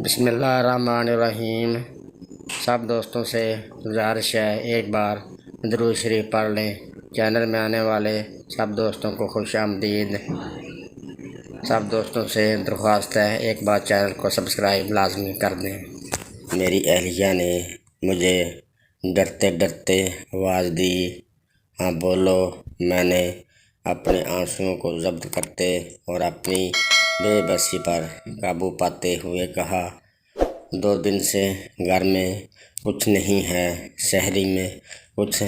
بسم اللہ الرحمن الرحیم۔ سب دوستوں سے گزارش ہے ایک بار درود شریف پڑھ لیں۔ چینل میں آنے والے سب دوستوں کو خوش آمدید۔ سب دوستوں سے درخواست ہے ایک بار چینل کو سبسکرائب لازمی کر دیں۔ میری اہلیہ نے مجھے ڈرتے ڈرتے آواز دی، ہاں بولو۔ میں نے اپنے آنسوؤں کو ضبط کرتے اور اپنی بے بسی پر قابو پاتے ہوئے کہا، 2 دن سے گھر میں کچھ نہیں ہے، سحری میں کچھ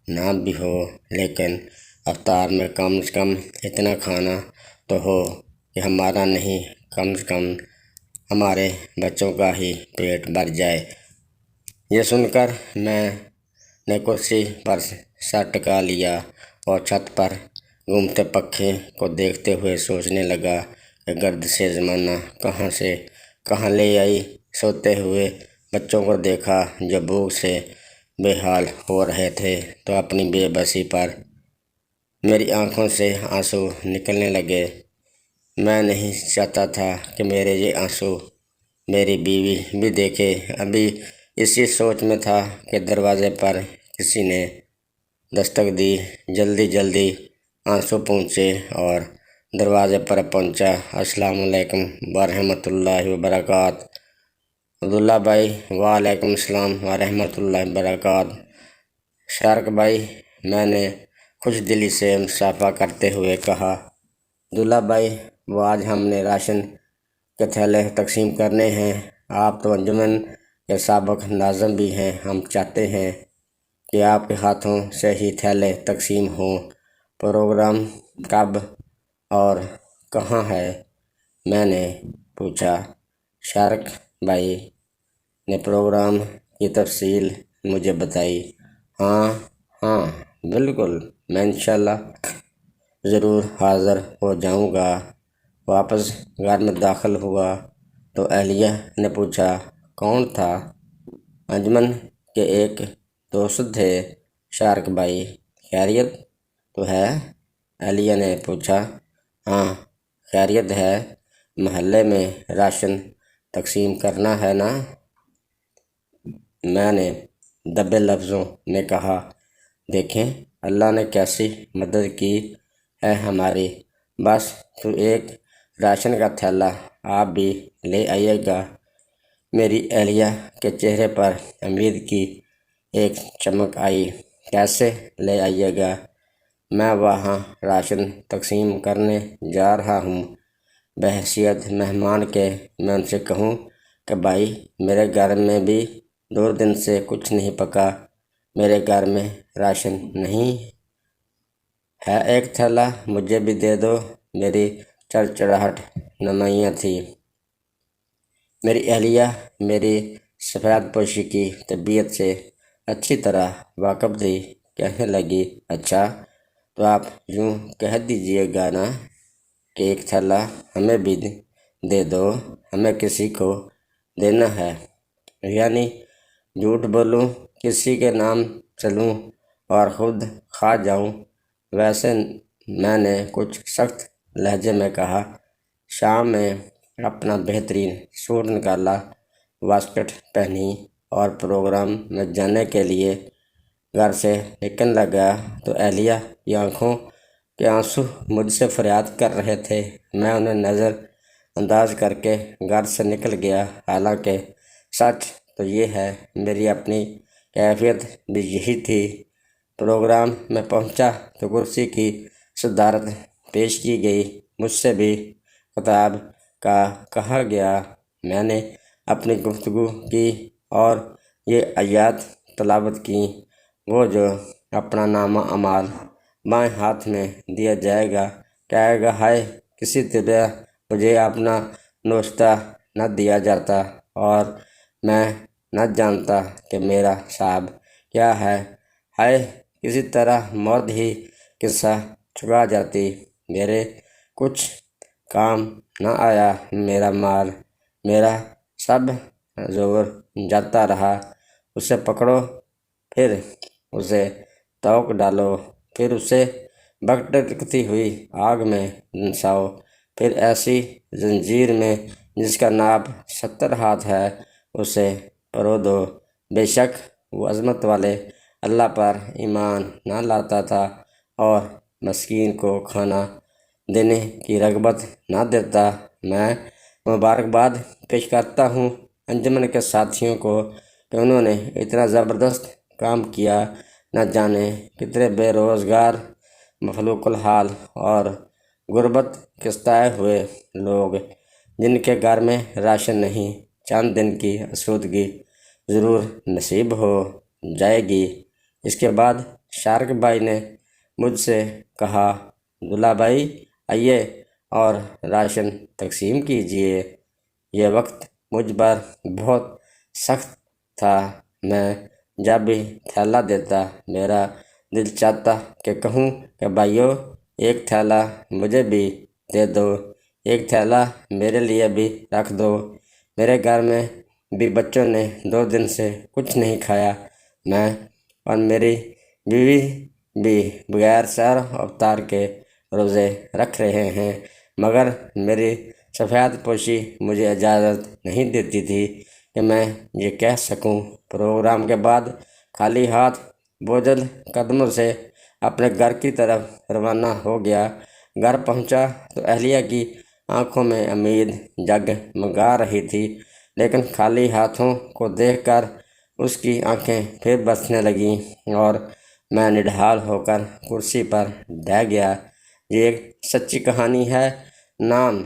نہ بھی ہو، لیکن افطار میں کم سے کم اتنا کھانا تو ہو کہ ہمارا نہیں، کم سے کم ہمارے بچوں کا ہی پیٹ بھر جائے۔ یہ سن کر میں نے کرسی پر سر ٹکا لیا اور چھت پر گھومتے پنکھے کو دیکھتے ہوئے سوچنے لگا کہ گرد سے زمانہ کہاں سے کہاں لے آئی۔ سوتے ہوئے بچوں کو دیکھا جو بھوک سے بے حال ہو رہے تھے تو اپنی بے بسی پر میری آنکھوں سے آنسو نکلنے لگے۔ میں نہیں چاہتا تھا کہ میرے یہ آنسو میری بیوی بھی دیکھے۔ ابھی اسی سوچ میں تھا کہ دروازے پر کسی نے دستک دی۔ جلدی جلدی آنسو پونچھے اور دروازے پر پہنچا۔ السلام علیکم ورحمۃ اللہ وبرکاتہ۔ عبداللہ بھائی، وعلیکم السلام ورحمۃ اللہ وبرکاتہ۔ شارق بھائی، میں نے خوش دلی سے مصافحہ کرتے ہوئے کہا، عبداللہ بھائی، وہ آج ہم نے راشن کے تھیلے تقسیم کرنے ہیں۔ آپ تو انجمن کے سابق ناظم بھی ہیں، ہم چاہتے ہیں کہ آپ کے ہاتھوں سے ہی تھیلے تقسیم ہوں۔ پروگرام کب اور کہاں ہے؟ میں نے پوچھا۔ شارق بھائی نے پروگرام کی تفصیل مجھے بتائی۔ ہاں بالکل، میں انشاءاللہ ضرور حاضر ہو جاؤں گا۔ واپس گھر میں داخل ہوا تو اہلیہ نے پوچھا، کون تھا؟ انجمن کے ایک دوست تھے۔ شارق بھائی، خیریت تو ہے؟ اہلیہ نے پوچھا۔ ہاں خیریت ہے، محلے میں راشن تقسیم کرنا ہے نا؟ میں نے دبے لفظوں میں کہا، دیکھیں اللہ نے کیسی مدد کی ہے ہماری، بس تو ایک راشن کا تھیلا آپ بھی لے آئیے گا۔ میری اہلیہ کے چہرے پر امید کی ایک چمک آئی۔ کیسے لے آئیے گا؟ میں وہاں راشن تقسیم کرنے جا رہا ہوں، بحیثیت مہمان کے میں ان سے کہوں کہ بھائی میرے گھر میں بھی 2 دن سے کچھ نہیں پکا، میرے گھر میں راشن نہیں ہے، ایک تھیلا مجھے بھی دے دو۔ میری چڑچڑاہٹ نمایاں تھی۔ میری اہلیہ میری سفید پوشی کی طبیعت سے اچھی طرح واقف تھی۔ کہنے لگی، اچھا تو آپ یوں کہہ دیجیے گا نا کہ ایک تھیلا ہمیں بھی دے دو، ہمیں کسی کو دینا ہے۔ یعنی جھوٹ بولوں، کسی کے نام چلوں اور خود کھا جاؤں؟ ویسے میں نے کچھ سخت لہجے میں کہا۔ شام میں اپنا بہترین سوٹ نکالا، واسکٹ پہنی اور پروگرام میں جانے کے لیے گھر سے نکلنے لگا تو اہلیہ کی آنکھوں کے آنسو مجھ سے فریاد کر رہے تھے۔ میں انہیں نظر انداز کر کے گھر سے نکل گیا۔ حالانکہ سچ تو یہ ہے میری اپنی کیفیت بھی یہی تھی۔ پروگرام میں پہنچا تو کرسی کی صدارت پیش کی گئی، مجھ سے بھی خطاب کا کہا گیا۔ میں نے اپنی گفتگو کی اور یہ آیات تلاوت کی، وہ جو اپنا نامہ اعمال بائیں ہاتھ میں دیا جائے گا کہے گا، ہائے کسی طرح مجھے اپنا نوشتہ نہ دیا جاتا اور میں نہ جانتا کہ میرا حساب کیا ہے، ہائے کسی طرح موت ہی قصہ چکا جاتی، میرے کچھ کام نہ آیا، میرا مال میرا سب زور جاتا رہا۔ اسے پکڑو، پھر اسے توک ڈالو، پھر اسے بھٹکتی ہوئی آگ میں دھنساؤ، پھر ایسی زنجیر میں جس کا ناپ 70 ہاتھ ہے اسے پرو دو۔ بے شک وہ عظمت والے اللہ پر ایمان نہ لاتا تھا اور مسکین کو کھانا دینے کی رغبت نہ دیتا۔ میں مبارکباد پیش کرتا ہوں انجمن کے ساتھیوں کو کہ انہوں نے اتنا زبردست کام کیا۔ نہ جانے کتنے بے روزگار، مخلوق الحال اور غربت کے ستائے ہوئے لوگ جن کے گھر میں راشن نہیں، چند دن کی آسودگی ضرور نصیب ہو جائے گی۔ اس کے بعد شارک بھائی نے مجھ سے کہا، دلہا بھائی آئیے اور راشن تقسیم کیجیے۔ یہ وقت مجھ پر بہت سخت تھا۔ میں جب بھی تھیلا دیتا میرا دل چاہتا کہ کہوں کہ بھائیو ایک تھیلا مجھے بھی دے دو، ایک تھیلا میرے لیے بھی رکھ دو۔ میرے گھر میں بھی بچوں نے 2 دن سے کچھ نہیں کھایا۔ میں اور میری بیوی بھی بغیر سحر و افطار کے روزے رکھ رہے ہیں، مگر میری سفید پوشی مجھے اجازت نہیں دیتی تھی کہ میں یہ کہہ سکوں۔ پروگرام کے بعد خالی ہاتھ بوجھل قدموں سے اپنے گھر کی طرف روانہ ہو گیا۔ گھر پہنچا تو اہلیہ کی آنکھوں میں امید جگمگا رہی تھی، لیکن خالی ہاتھوں کو دیکھ کر اس کی آنکھیں پھر برسنے لگیں اور میں نڈھال ہو کر کرسی پر ڈہ گیا۔ یہ ایک سچی کہانی ہے، نام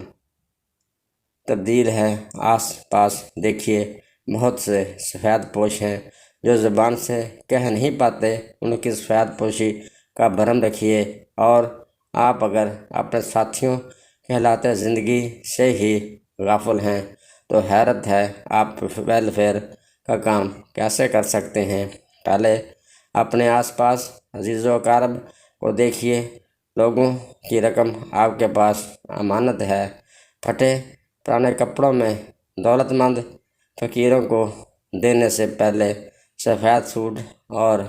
تبدیل ہے۔ آس پاس دیکھیے بہت سے سفید پوش ہیں جو زبان سے کہہ نہیں پاتے، ان کی سفید پوشی کا بھرم رکھیے۔ اور آپ اگر اپنے ساتھیوں کہلاتے زندگی سے ہی غافل ہیں تو حیرت ہے آپ ویلفیئر کا کام کیسے کر سکتے ہیں۔ پہلے اپنے آس پاس عزیز و اقارب کو دیکھیے، لوگوں کی رقم آپ کے پاس امانت ہے۔ پھٹے پرانے کپڑوں میں دولت مند فقیروں کو دینے سے پہلے سفید سوٹ اور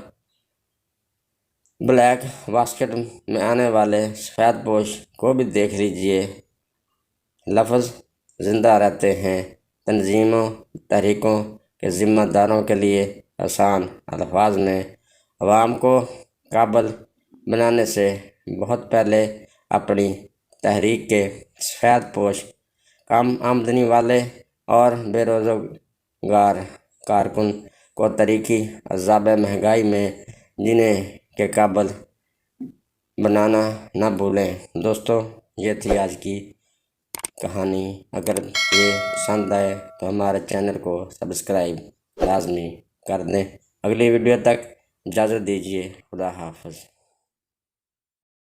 بلیک واسکٹ میں آنے والے سفید پوش کو بھی دیکھ لیجئے۔ لفظ زندہ رہتے ہیں۔ تنظیموں تحریکوں کے ذمہ داروں کے لیے آسان الفاظ میں عوام کو قابل بنانے سے بہت پہلے اپنی تحریک کے سفید پوش، کم آمدنی والے اور بے روزگار کارکن کو تاریخی عذاب مہنگائی میں جینے کے قابل بنانا نہ بھولیں۔ دوستو، یہ تھی آج کی کہانی۔ اگر یہ پسند آئے تو ہمارے چینل کو سبسکرائب لازمی کر دیں۔ اگلی ویڈیو تک اجازت دیجیے۔ خدا حافظ۔